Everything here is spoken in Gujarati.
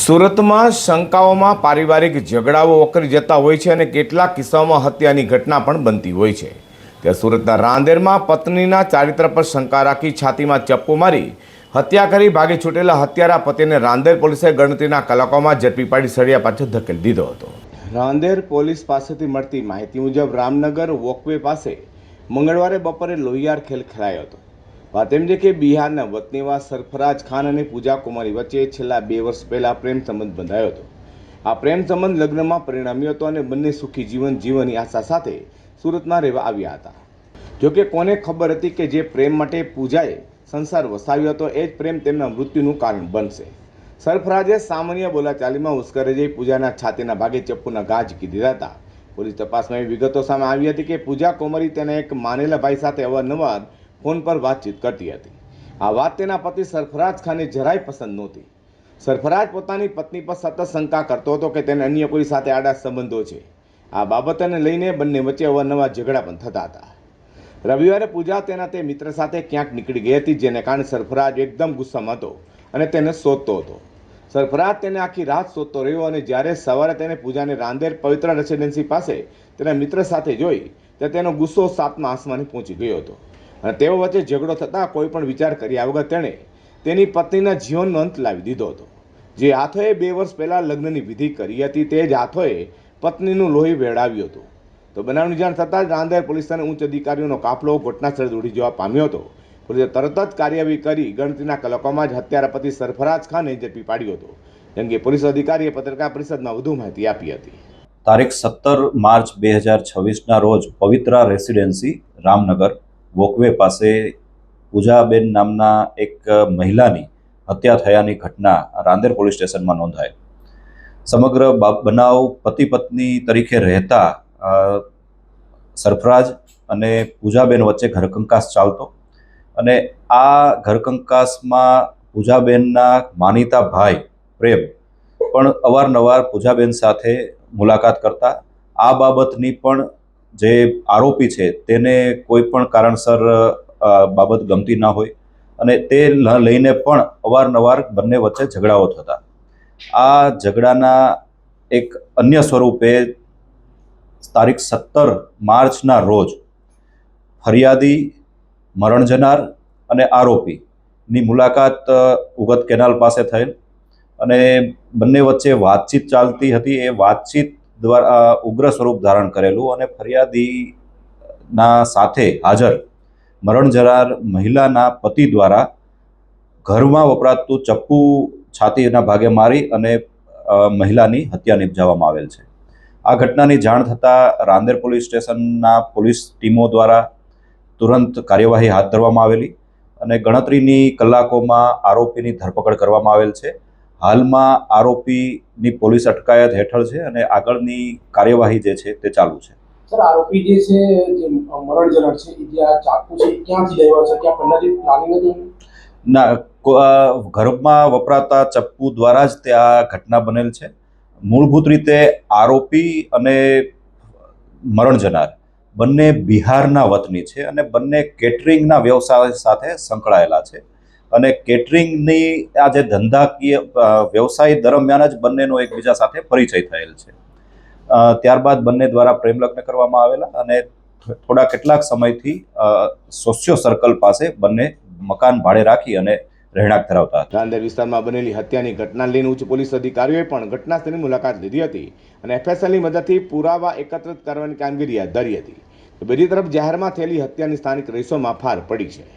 સુરતમાં શંકાઓમાં પારિવારિક ઝઘડાઓ વકરી જતા હોય છે અને કેટલાક કિસ્સાઓમાં હત્યાની ઘટના પણ બનતી હોય છે। ત્યાં સુરતના રાંદેરમાં પત્નીના ચારિત્ર પર શંકા રાખી છાતીમાં ચપ્પુ મારી હત્યા કરી ભાગી છૂટેલા હત્યારા પતિને રાંદેર પોલીસે ગણતરીના કલાકોમાં ઝડપી પાડી સળિયા પાછળ ધકેલી દીધો હતો। રાંદેર પોલીસ પાસેથી મળતી માહિતી મુજબ રામનગર વોકવે પાસે મંગળવારે બપોરે લોહિયાર ખેલ ખેલાયો હતો। વાત એમ છે કે બિહારના વતનીવા સરફરાજ ખાન અને પૂજા કુમારી વચ્ચે છેલ્લા 2 વર્ષ પહેલા પ્રેમ સંબંધ બંધાયો હતો। આ પ્રેમ સંબંધ લગ્નમાં પરિણમ્યો હતો અને બંને સુખી જીવન જીવવાની આશા સાથે સુરતમાં રહેવા આવ્યા હતા। જોકે કોને ખબર હતી કે જે પ્રેમ માટે પૂજાએ સંસાર વસાવ્યો હતો એ જ પ્રેમ તેમના મૃત્યુનું કારણ બનશે। સરફરાજે સામાન્ય બોલાચાલીમાં ઉશ્કેરાઈ જઈ પૂજાના છાતીના ભાગે ચપ્પુના ઘા ઝીકી દીધા હતા। પોલીસ તપાસમાં એવી વિગતો સામે આવી હતી કે પૂજા કુમારી તેના એક માનેલા ભાઈ સાથે અવારનવાર ફોન પર વાતચીત કરતી હતી। આ વાત તેના પતિ સરફરાજ ખાને જરાય પસંદ નહોતી। સરફરાજ પોતાની પત્ની પર સતત શંકા કરતો હતો કે તેને અન્ય કોઈ સાથે આડા સંબંધો છે। આ બાબતને લઈને બંને વચ્ચે અવારનવાર ઝઘડા પણ થતા હતા। રવિવારે પૂજા તેના તે મિત્ર સાથે ક્યાંક નીકળી ગઈ હતી, જેને કારણે સરફરાજ એકદમ ગુસ્સામાં હતો અને તેને શોધતો હતો। સરફરાજ તેને આખી રાત શોધતો રહ્યો અને જ્યારે સવારે તેને પૂજાને રાંદેર પવિત્ર રેસિડેન્સી પાસે તેના મિત્ર સાથે જોઈ ત્યારે તેનો ગુસ્સો 7મા આસમાને પહોંચી ગયો હતો અને તેઓ વચ્ચે ઝઘડો થતાં કોઈ પણ વિચાર કર્યા વગર તેણે તેની પત્નીના જીવનનો અંત લાવી દીધો હતો। જે હાથોએ 2 વર્ષ પહેલાં લગ્નની વિધિ કરી હતી તે જ હાથોએ પત્નીનું લોહી વેડાવ્યું હતું। તો બનાવની જાણ થતાં જ રાંદેર પોલીસ અને ઉચ્ચ અધિકારીઓનો કાફલો ઘટનાસ્થળે દોડી જવા પામ્યો હતો। પોલીસે તરત જ કાર્યવાહી કરી ગણતરીના કલાકોમાં જ હત્યારા પતિ સરફરાજ ખાનને ઝડપી પાડ્યો હતો। જેમ કે પોલીસ અધિકારીએ પત્રકાર પરિષદમાં વધુ માહિતી આપી હતી। તારીખ 17 માર્ચ 2026ના રોજ પવિત્રા રેસિડેન્સી રામનગર વોકવે પાસે પૂજાબેન નામના એક મહિલાની હત્યા થયાની ઘટના રાંદેર પોલીસ સ્ટેશનમાં નોંધાઈ। સમગ્ર બનાવ પતિ પત્ની તરીકે રહેતા સરફરાજ અને પૂજાબેન વચ્ચે ઘરકંકાસ ચાલતો અને આ ઘરકંકાસમાં પૂજાબેનના માનીતા ભાઈ પ્રેમ પણ અવારનવાર પૂજાબેન સાથે મુલાકાત કરતા। આ બાબતની પણ જે આરોપી છે તેને કોઈ પણ કારણસર બાબત ગમતી ના હોય અને તે લઈને પણ અવારનવાર બંને વચ્ચે ઝઘડાઓ થતા। આ ઝઘડાના એક અન્ય સ્વરૂપે તારીખ 17 માર્ચના રોજ ફરિયાદી, મરણ જનાર અને આરોપીની મુલાકાત ઉગત કેનાલ પાસે થયેલ અને બંને વચ્ચે વાતચીત ચાલતી હતી। એ વાતચીત દ્વારા ઉગ્ર સ્વરૂપ ધારણ કરેલું અને ફરિયાદીના સાથે હાજર મરણ જનાર મહિલાના પતિ દ્વારા ઘરમાં વપરાતું ચપ્પુ છાતીના ભાગે મારી અને મહિલાની હત્યા નિપજાવવામાં આવેલ છે। આ ઘટનાની જાણ થતાં રાંદેર પોલીસ સ્ટેશનના પોલીસ ટીમો દ્વારા તુરંત કાર્યવાહી હાથ ધરવામાં આવેલી અને ગણતરીની કલાકોમાં આરોપીની ધરપકડ કરવામાં આવેલ છે। હાલમાં આરોપીની પોલીસ અટકાયત હેઠળ છે અને આગળની કાર્યવાહી જે છે તે ચાલુ છે। સર, આરોપી જે છે જે મરણ જનાર છે એ જે આ ચાકુ છે ક્યાંથી લેવા છે, ક્યાં પહેલાથી પ્લાનિંગ હતું? ના, ઘરમાં વપરાતા ચપ્પુ દ્વારા જ તે આ ઘટના બનેલ છે। મૂળભૂત રીતે આરોપી અને મરણ જનાર બંને બિહારના વતની છે અને બંને કેટરિંગના વ્યવસાય સાથે સંકળાયેલા છે અને કેટરિંગની આ જે ધંધાકીય વ્યવસાય દરમિયાન જ બંનેનો એકબીજા સાથે પરિચય થયેલ છે। ત્યારબાદ બંને દ્વારા પ્રેમ લગ્ન કરવામાં આવેલા અને થોડા કેટલાક સમયથી સોશિયો સર્કલ પાસે બંને મકાન ભાડે રાખી અને રહેણાંક ધરાવતા હતા। રાંદેર વિસ્તારમાં બનેલી હત્યાની ઘટના લઈને ઉચ્ચ પોલીસ અધિકારીઓએ પણ ઘટનાસ્થળની મુલાકાત લીધી હતી અને એફએસએલની મદદથી પુરાવા એકત્રિત કરવાની કામગીરી હાથ ધરી હતી। બીજી તરફ જાહેરમાં થયેલી હત્યાની સ્થાનિક રહીશોમાં ફાર પડી છે।